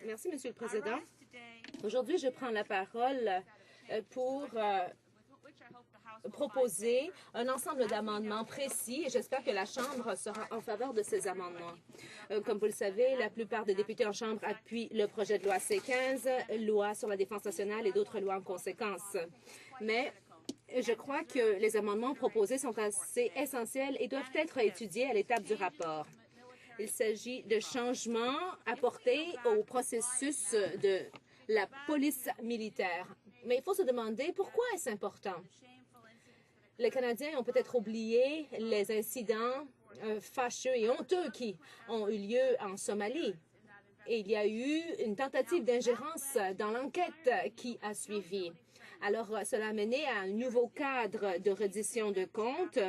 Merci, Monsieur le Président. Aujourd'hui, je prends la parole pour proposer un ensemble d'amendements précis et j'espère que la Chambre sera en faveur de ces amendements. Comme vous le savez, la plupart des députés en Chambre appuient le projet de loi C-15, loi sur la défense nationale et d'autres lois en conséquence. Mais je crois que les amendements proposés sont assez essentiels et doivent être étudiés à l'étape du rapport. Il s'agit de changements apportés au processus de la police militaire. Mais il faut se demander pourquoi est-ce important. Les Canadiens ont peut-être oublié les incidents fâcheux et honteux qui ont eu lieu en Somalie. Et il y a eu une tentative d'ingérence dans l'enquête qui a suivi. Alors, cela a mené à un nouveau cadre de reddition de comptes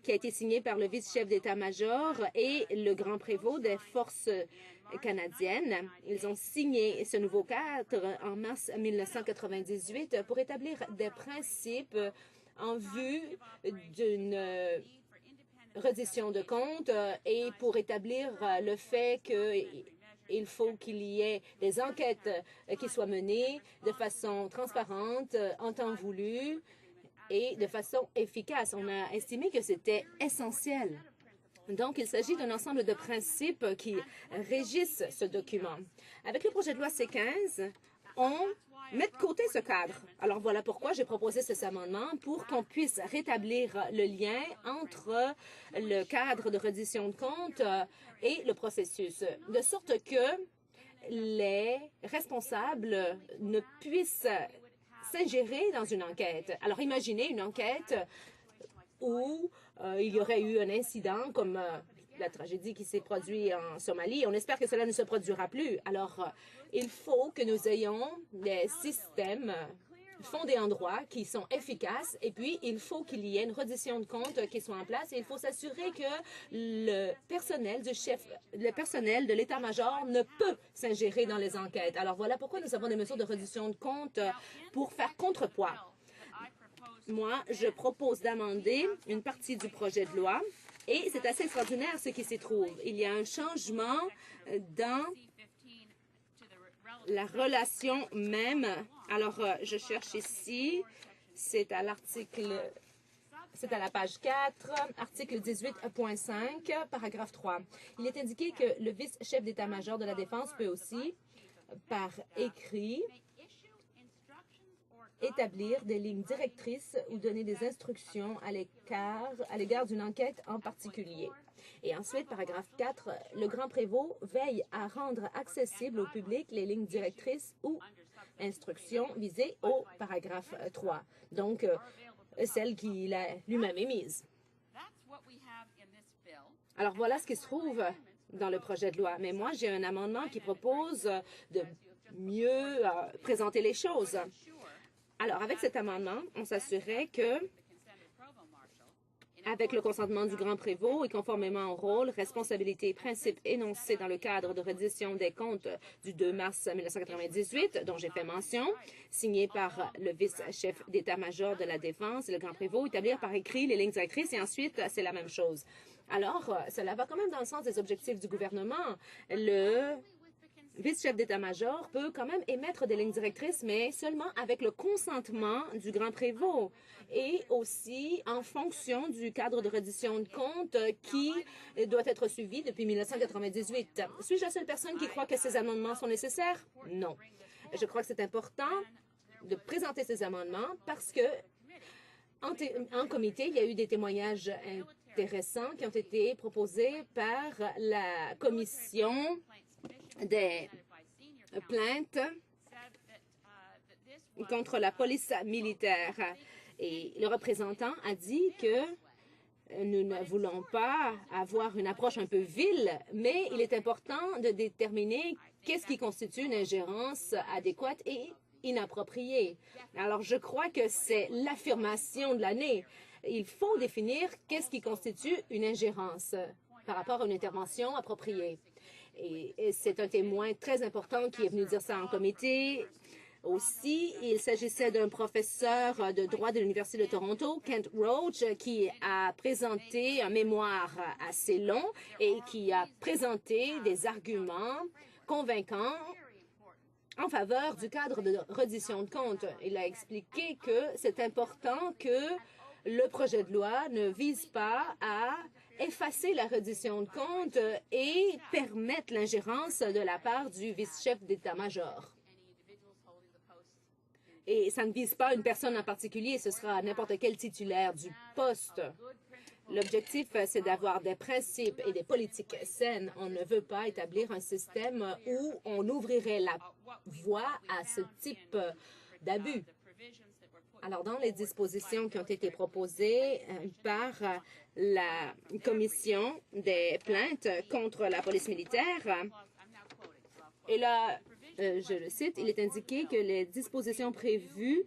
qui a été signé par le vice-chef d'état-major et le grand prévôt des forces canadiennes. Ils ont signé ce nouveau cadre en mars 1998 pour établir des principes en vue d'une reddition de comptes et pour établir le fait qu'il faut qu'il y ait des enquêtes qui soient menées de façon transparente, en temps voulu et de façon efficace. On a estimé que c'était essentiel. Donc, il s'agit d'un ensemble de principes qui régissent ce document. Avec le projet de loi C-15, on met de côté ce cadre. Alors, voilà pourquoi j'ai proposé ces amendements pour qu'on puisse rétablir le lien entre le cadre de reddition de comptes et le processus, de sorte que les responsables ne puissent s'ingérer dans une enquête. Alors, imaginez une enquête où il y aurait eu un incident comme la tragédie qui s'est produite en Somalie. On espère que cela ne se produira plus. Alors, il faut que nous ayons des systèmes fondés en droit qui sont efficaces et puis il faut qu'il y ait une reddition de comptes qui soit en place et il faut s'assurer que le personnel de l'état-major ne peut s'ingérer dans les enquêtes. Alors, voilà pourquoi nous avons des mesures de reddition de comptes pour faire contrepoids. Moi, je propose d'amender une partie du projet de loi et c'est assez extraordinaire ce qui s'y trouve. Il y a un changement dans la relation même. Alors, je cherche ici, c'est à la page 4, article 18.5, paragraphe 3. Il est indiqué que le vice-chef d'état-major de la Défense peut aussi, par écrit, établir des lignes directrices ou donner des instructions à l'égard d'une enquête en particulier. Et ensuite, paragraphe 4, le grand prévôt veille à rendre accessibles au public les lignes directrices ou instructions visées au paragraphe 3, donc celles qu'il a lui-même émises. Alors, voilà ce qui se trouve dans le projet de loi. Mais moi, j'ai un amendement qui propose de mieux présenter les choses. Alors, avec cet amendement, on s'assurait que, avec le consentement du grand prévôt et conformément au rôle, responsabilités et principes énoncés dans le cadre de reddition des comptes du 2 mars 1998, dont j'ai fait mention, signé par le vice-chef d'état-major de la Défense et le grand prévôt, établir par écrit les lignes directrices et ensuite, c'est la même chose. Alors, cela va quand même dans le sens des objectifs du gouvernement. Le vice-chef d'état-major peut quand même émettre des lignes directrices, mais seulement avec le consentement du grand prévôt et aussi en fonction du cadre de reddition de comptes qui doit être suivi depuis 1998. Suis-je la seule personne qui croit que ces amendements sont nécessaires? Non. Je crois que c'est important de présenter ces amendements parce que en comité, il y a eu des témoignages intéressants qui ont été proposés par la commission des plaintes contre la police militaire. Et le représentant a dit que nous ne voulons pas avoir une approche un peu vile, mais il est important de déterminer qu'est-ce qui constitue une ingérence adéquate et inappropriée. Alors, je crois que c'est l'affirmation de l'année. Il faut définir qu'est-ce qui constitue une ingérence par rapport à une intervention appropriée. Et c'est un témoin très important qui est venu dire ça en comité. Aussi, il s'agissait d'un professeur de droit de l'Université de Toronto, Kent Roach, qui a présenté un mémoire assez long et qui a présenté des arguments convaincants en faveur du cadre de reddition de comptes. Il a expliqué que c'est important que le projet de loi ne vise pas à effacer la reddition de comptes et permettre l'ingérence de la part du vice-chef d'état-major. Et ça ne vise pas une personne en particulier, ce sera n'importe quel titulaire du poste. L'objectif, c'est d'avoir des principes et des politiques saines. On ne veut pas établir un système où on ouvrirait la voie à ce type d'abus. Alors, dans les dispositions qui ont été proposées par la Commission des plaintes contre la police militaire, et là, je le cite, il est indiqué que les dispositions prévues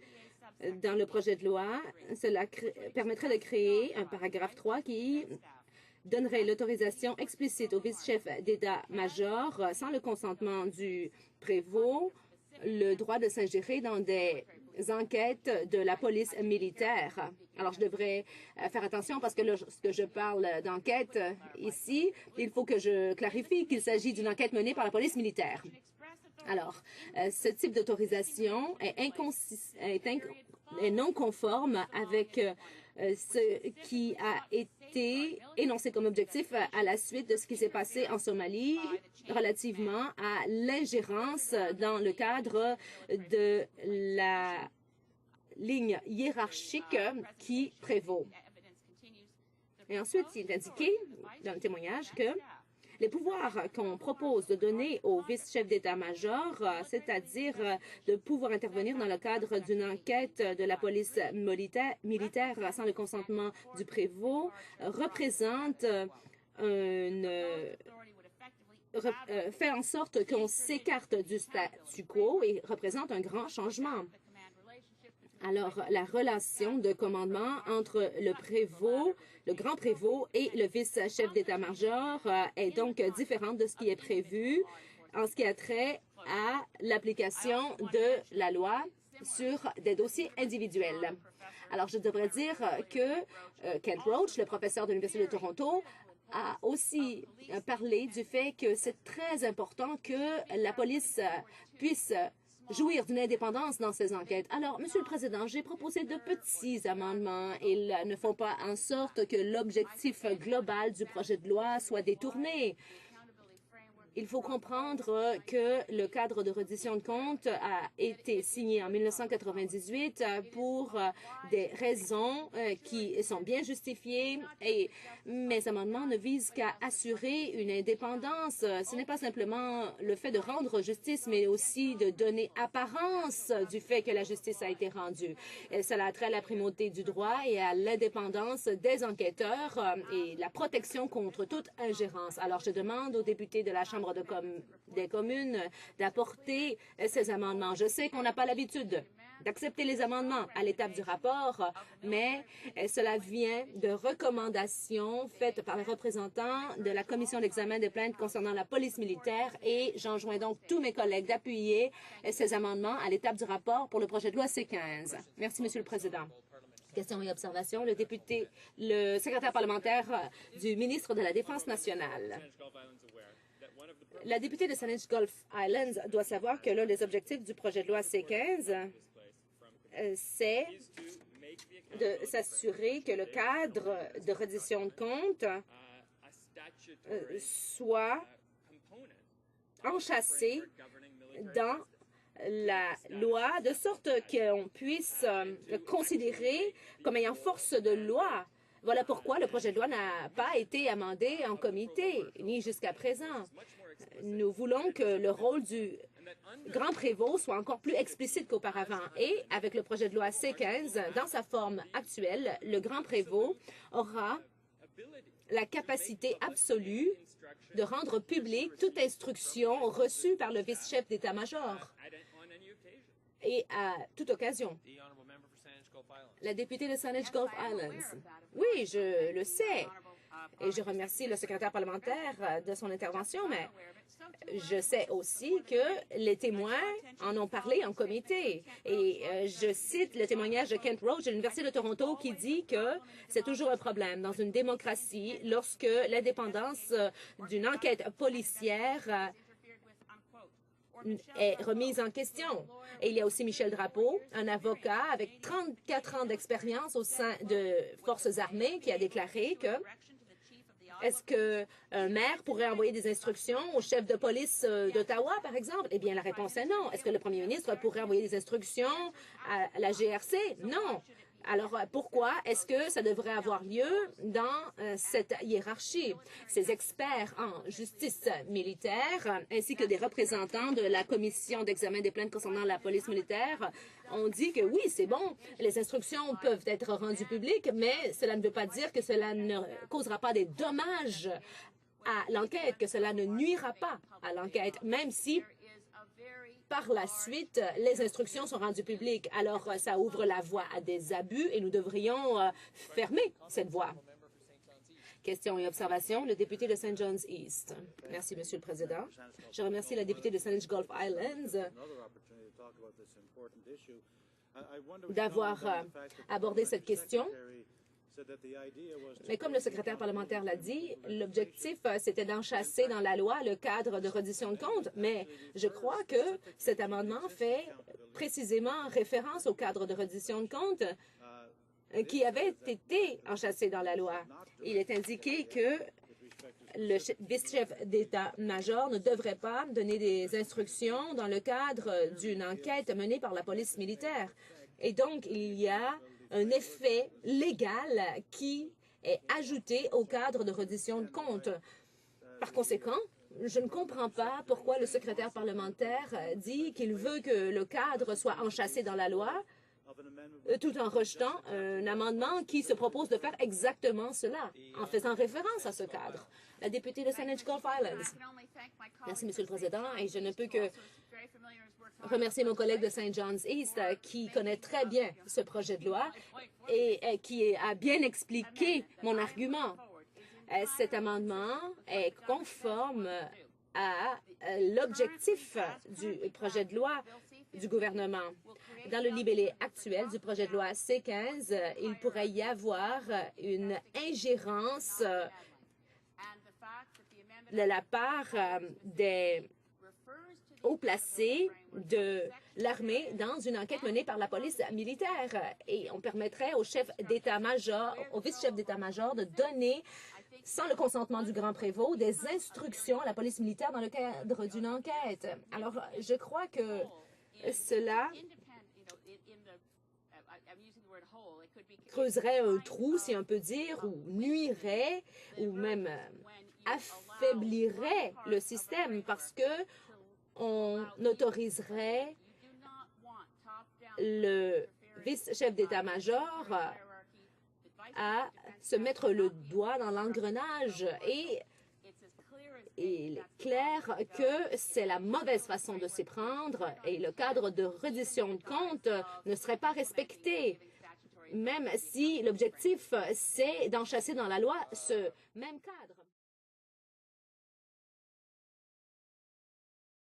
dans le projet de loi, cela permettrait de créer un paragraphe 3 qui donnerait l'autorisation explicite au vice-chef d'état-major, sans le consentement du prévôt, le droit de s'ingérer dans des enquêtes de la police militaire. Alors, je devrais faire attention parce que lorsque je parle d'enquête ici, il faut que je clarifie qu'il s'agit d'une enquête menée par la police militaire. Alors, ce type d'autorisation est non conforme avec ce qui a été énoncé comme objectif à la suite de ce qui s'est passé en Somalie relativement à l'ingérence dans le cadre de la ligne hiérarchique qui prévaut. Et ensuite, il est indiqué dans le témoignage que les pouvoirs qu'on propose de donner au vice-chef d'état-major, c'est-à-dire de pouvoir intervenir dans le cadre d'une enquête de la police militaire sans le consentement du prévôt, représente fait en sorte qu'on s'écarte du statu quo et représente un grand changement. Alors, la relation de commandement entre le prévôt, le grand prévôt et le vice-chef d'état-major est donc différente de ce qui est prévu en ce qui a trait à l'application de la loi sur des dossiers individuels. Alors, je devrais dire que Kent Roach, le professeur de l'Université de Toronto, a aussi parlé du fait que c'est très important que la police puisse jouir d'une indépendance dans ces enquêtes. Alors, Monsieur le Président, j'ai proposé de petits amendements. Ils ne font pas en sorte que l'objectif global du projet de loi soit détourné. Il faut comprendre que le cadre de reddition de comptes a été signé en 1998 pour des raisons qui sont bien justifiées et mes amendements ne visent qu'à assurer une indépendance. Ce n'est pas simplement le fait de rendre justice, mais aussi de donner apparence du fait que la justice a été rendue. Et cela a trait à la primauté du droit et à l'indépendance des enquêteurs et la protection contre toute ingérence. Alors, je demande aux députés de la Chambre des communes d'apporter ces amendements. Je sais qu'on n'a pas l'habitude d'accepter les amendements à l'étape du rapport, mais cela vient de recommandations faites par les représentants de la Commission d'examen des plaintes concernant la police militaire et j'enjoins donc tous mes collègues d'appuyer ces amendements à l'étape du rapport pour le projet de loi C-15. Merci, Monsieur le Président. Questions et observations. Le secrétaire parlementaire du ministre de la Défense nationale. La députée de Saanich Gulf Islands doit savoir que l'un des objectifs du projet de loi C-15, c'est de s'assurer que le cadre de reddition de comptes soit enchâssé dans la loi, de sorte qu'on puisse le considérer comme ayant force de loi. Voilà pourquoi le projet de loi n'a pas été amendé en comité, ni jusqu'à présent. Nous voulons que le rôle du grand prévôt soit encore plus explicite qu'auparavant. Et avec le projet de loi C-15, dans sa forme actuelle, le grand prévôt aura la capacité absolue de rendre publique toute instruction reçue par le vice-chef d'état-major et à toute occasion. La députée de Saanich Gulf Islands. Oui, je le sais. Et je remercie le secrétaire parlementaire de son intervention, mais je sais aussi que les témoins en ont parlé en comité. Et je cite le témoignage de Kent Roach de l'Université de Toronto qui dit que c'est toujours un problème dans une démocratie lorsque l'indépendance d'une enquête policière est remise en question. Et il y a aussi Michel Drapeau, un avocat avec 34 ans d'expérience au sein de Forces armées, qui a déclaré que est-ce qu'un maire pourrait envoyer des instructions au chef de police d'Ottawa, par exemple? Eh bien, la réponse est non. Est-ce que le premier ministre pourrait envoyer des instructions à la GRC? Non. Alors, pourquoi est-ce que ça devrait avoir lieu dans cette hiérarchie? Ces experts en justice militaire, ainsi que des représentants de la commission d'examen des plaintes concernant la police militaire, ont dit que oui, c'est bon, les instructions peuvent être rendues publiques, mais cela ne veut pas dire que cela ne causera pas des dommages à l'enquête, que cela ne nuira pas à l'enquête, même si par la suite, les instructions sont rendues publiques. Alors, ça ouvre la voie à des abus et nous devrions fermer cette voie. Questions et observations. Le député de St. John's East. Merci, Monsieur le Président. Je remercie la députée de Saanich Gulf Islands d'avoir abordé cette question. Mais comme le secrétaire parlementaire l'a dit, l'objectif, c'était d'enchasser dans la loi le cadre de reddition de comptes. Mais je crois que cet amendement fait précisément référence au cadre de reddition de comptes qui avait été enchâssé dans la loi. Il est indiqué que le vice-chef d'état-major ne devrait pas donner des instructions dans le cadre d'une enquête menée par la police militaire. Et donc, il y a un effet légal qui est ajouté au cadre de reddition de comptes. Par conséquent, je ne comprends pas pourquoi le secrétaire parlementaire dit qu'il veut que le cadre soit enchâssé dans la loi, tout en rejetant un amendement qui se propose de faire exactement cela, en faisant référence à ce cadre. La députée de Saanich Gulf Islands. Merci, Monsieur le Président, et je ne peux que remercier mon collègue de St. John's East qui connaît très bien ce projet de loi et qui a bien expliqué mon argument. Cet amendement est conforme à l'objectif du projet de loi du gouvernement. Dans le libellé actuel du projet de loi C-15, il pourrait y avoir une ingérence de la part des hauts placés de l'armée dans une enquête menée par la police militaire. Et on permettrait au chef d'état-major, au vice-chef d'état-major de donner, sans le consentement du grand prévôt, des instructions à la police militaire dans le cadre d'une enquête. Alors, je crois que cela creuserait un trou, si on peut dire, ou nuirait, ou même affaiblirait le système parce que on autoriserait le vice-chef d'état-major à se mettre le doigt dans l'engrenage et il est clair que c'est la mauvaise façon de s'y prendre et le cadre de reddition de comptes ne serait pas respecté, même si l'objectif, c'est d'enchasser dans la loi ce même cadre.